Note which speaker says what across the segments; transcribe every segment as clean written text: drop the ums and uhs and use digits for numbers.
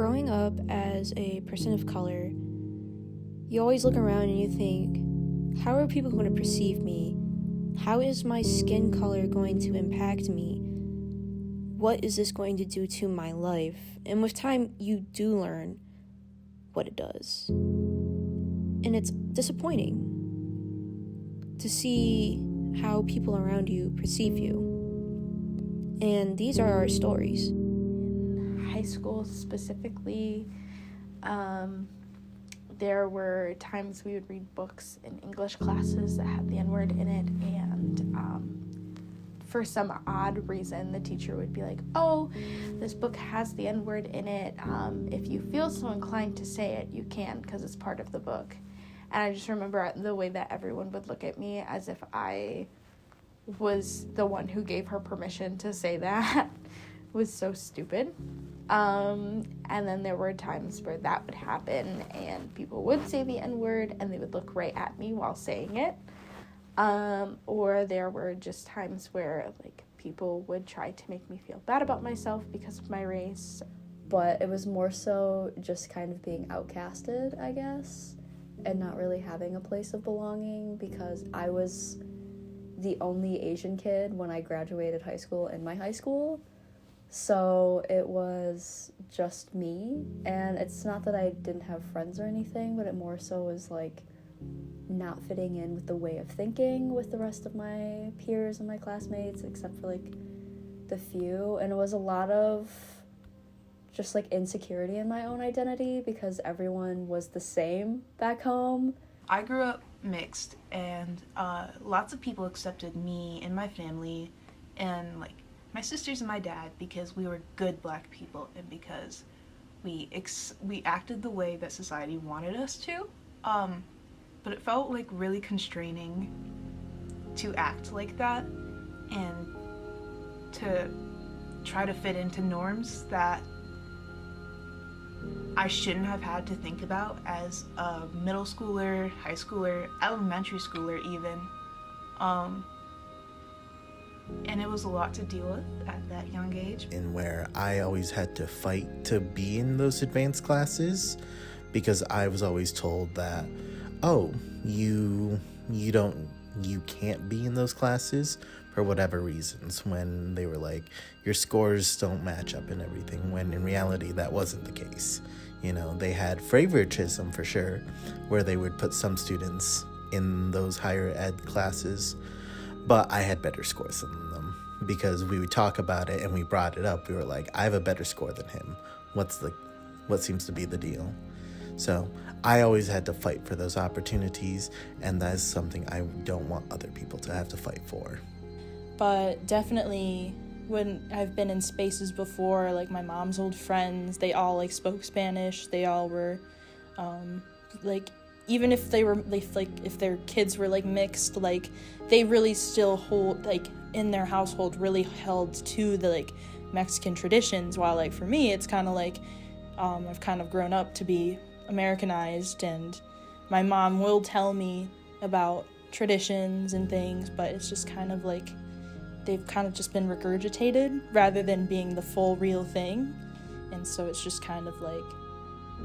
Speaker 1: Growing up as a person of color, you always look around and you think, how are people going to perceive me? How is my skin color going to impact me? What is this going to do to my life? And with time, you do learn what it does. And it's disappointing to see how people around you perceive you. And these are our stories.
Speaker 2: In high school specifically, there were times we would read books in English classes that had the N-word in it, and for some odd reason, the teacher would be like, oh, this book has the N-word in it. If you feel so inclined to say it, you can, because it's part of the book. And I just remember the way that everyone would look at me as if I was the one who gave her permission to say that. Was so stupid. And then there were times where that would happen and people would say the N-word and they would look right at me while saying it. Or there were just times where people would try to make me feel bad about myself because of my race.
Speaker 3: But it was more so just kind of being outcasted, I guess, and not really having a place of belonging, because I was the only Asian kid when I graduated high school in my high school. So it was just me, and it's not that I didn't have friends or anything, but it more so was not fitting in with the way of thinking with the rest of my peers and my classmates, except for the few. And it was a lot of just insecurity in my own identity because everyone was the same back home.
Speaker 4: I grew up mixed, and lots of people accepted me and my family and my sisters and my dad because we were good black people and because we acted the way that society wanted us to. But it felt really constraining to act like that and to try to fit into norms that I shouldn't have had to think about as a middle schooler, high schooler, elementary schooler even. And it was a lot to deal with at that young age.
Speaker 5: And where I always had to fight to be in those advanced classes because I was always told that, oh, you can't be in those classes for whatever reasons, when they were like, your scores don't match up and everything, when in reality that wasn't the case. They had favoritism for sure, where they would put some students in those higher ed classes, but I had better scores than them because we would talk about it and we brought it up. We were like, I have a better score than him. What seems to be the deal? So I always had to fight for those opportunities, and that is something I don't want other people to have to fight for.
Speaker 6: But definitely when I've been in spaces before, my mom's old friends, they all spoke Spanish. They all were even if they were if their kids were mixed, they really still hold in their household really held to the Mexican traditions, while for me it's kind of I've kind of grown up to be Americanized, and my mom will tell me about traditions and things, but it's just kind of they've kind of just been regurgitated rather than being the full real thing. And so it's just kind of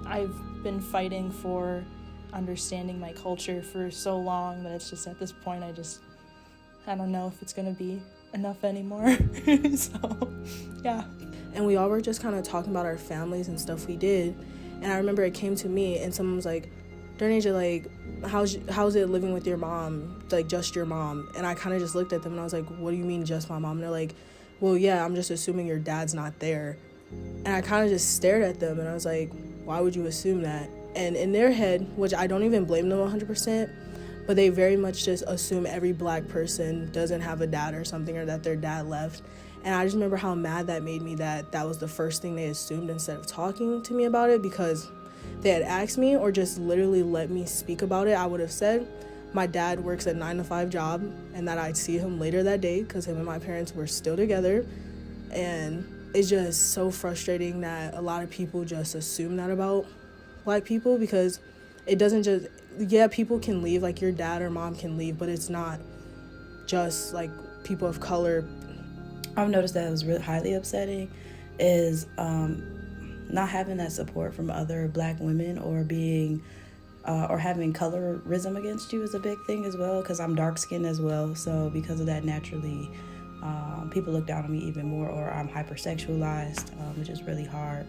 Speaker 6: I've been fighting for understanding my culture for so long that it's just at this point I don't know if it's gonna be enough anymore. So yeah.
Speaker 7: And we all were just kind of talking about our families and stuff we did, and I remember it came to me and someone was like, Darnasia, how's it living with your mom, just your mom? And I kind of just looked at them and I was like, what do you mean just my mom? And they're like, well, yeah, I'm just assuming your dad's not there. And I kind of just stared at them and I was like, why would you assume that? And in their head, which I don't even blame them 100%, but they very much just assume every black person doesn't have a dad or something, or that their dad left. And I just remember how mad that made me that was the first thing they assumed instead of talking to me about it, because they had asked me or just literally let me speak about it. I would have said my dad works a 9-to-5 job and that I'd see him later that day because him and my parents were still together. And it's just so frustrating that a lot of people just assume that about black people, because it doesn't just, people can leave, your dad or mom can leave, but it's not just people of color.
Speaker 8: I've noticed that it was really highly upsetting is not having that support from other Black women or being or having colorism against you is a big thing as well, because I'm dark skinned as well. So because of that, naturally, people look down on me even more, or I'm hypersexualized, which is really hard.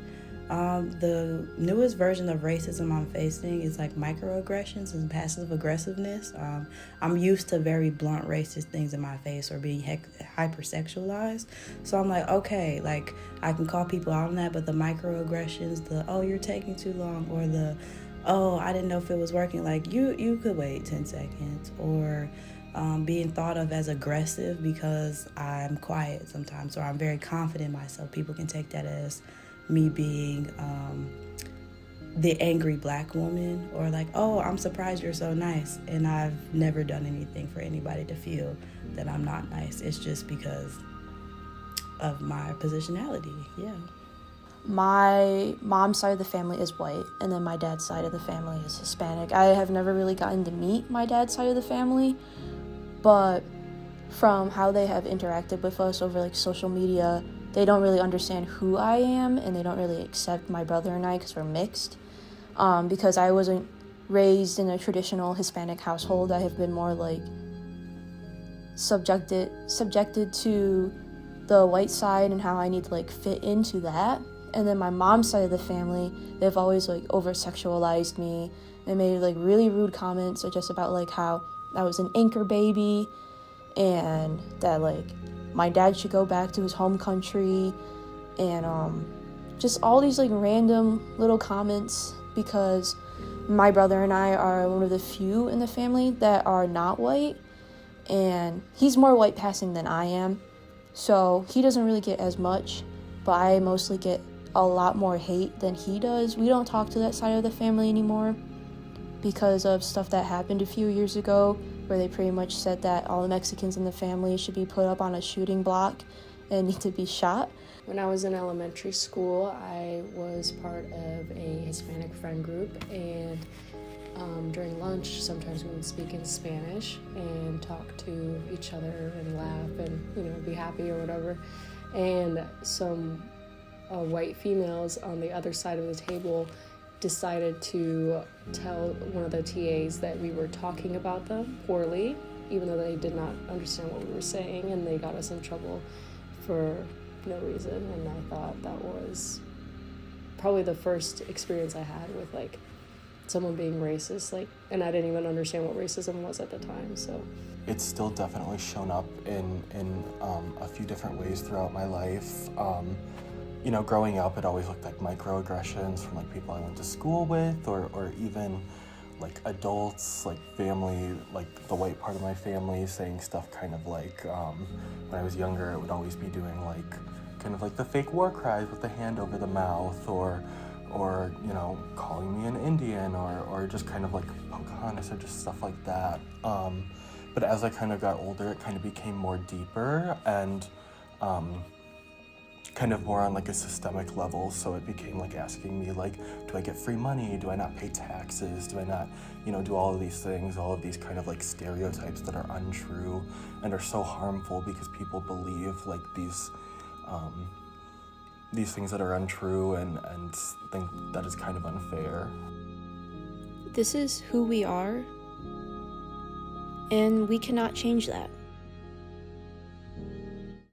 Speaker 8: The newest version of racism I'm facing is like microaggressions and passive aggressiveness. I'm used to very blunt racist things in my face or being hypersexualized. So I'm like, okay, like I can call people out on that, but the microaggressions, the, oh, you're taking too long, or the, oh, I didn't know if it was working, like you could wait 10 seconds, or being thought of as aggressive because I'm quiet sometimes, or I'm very confident in myself. People can take that as me being the angry Black woman, or like, oh, I'm surprised you're so nice. And I've never done anything for anybody to feel that I'm not nice. It's just because of my positionality. Yeah.
Speaker 1: My mom's side of the family is white, and then my dad's side of the family is Hispanic. I have never really gotten to meet my dad's side of the family, but from how they have interacted with us over like social media, they don't really understand who I am, and they don't really accept my brother and I because we're mixed. Because I wasn't raised in a traditional Hispanic household, I have been more like subjected to the white side and how I need to like fit into that. And then my mom's side of the family, they've always like over-sexualized me and made like really rude comments just about like how I was an anchor baby and that like my dad should go back to his home country, and just all these like random little comments, because my brother and I are one of the few in the family that are not white, and he's more white passing than I am, so he doesn't really get as much, but I mostly get a lot more hate than he does. We don't talk to that side of the family anymore because of stuff that happened a few years ago, where they pretty much said that all the Mexicans in the family should be put up on a shooting block and need to be shot.
Speaker 9: When I was in elementary school, I was part of a Hispanic friend group, and during lunch, sometimes we would speak in Spanish and talk to each other and laugh and, be happy or whatever. And some white females on the other side of the table decided to tell one of the TAs that we were talking about them poorly, even though they did not understand what we were saying, and they got us in trouble for no reason. And I thought that was probably the first experience I had with like someone being racist, like, and I didn't even understand what racism was at the time. So
Speaker 10: it's still definitely shown up in a few different ways throughout my life. Growing up, it always looked like microaggressions from like people I went to school with, or even like adults, like family, like the white part of my family saying stuff kind of like, when I was younger, it would always be doing like kind of like the fake war cries with the hand over the mouth, or calling me an Indian, or just kind of like Pocahontas, or just stuff like that. But as I kind of got older, it kind of became more deeper and kind of more on like a systemic level. So it became like asking me like, do I get free money? Do I not pay taxes? Do I not, do all of these things, all of these kind of like stereotypes that are untrue and are so harmful because people believe like these things that are untrue and think that is kind of unfair.
Speaker 1: This is who we are, and we cannot change that.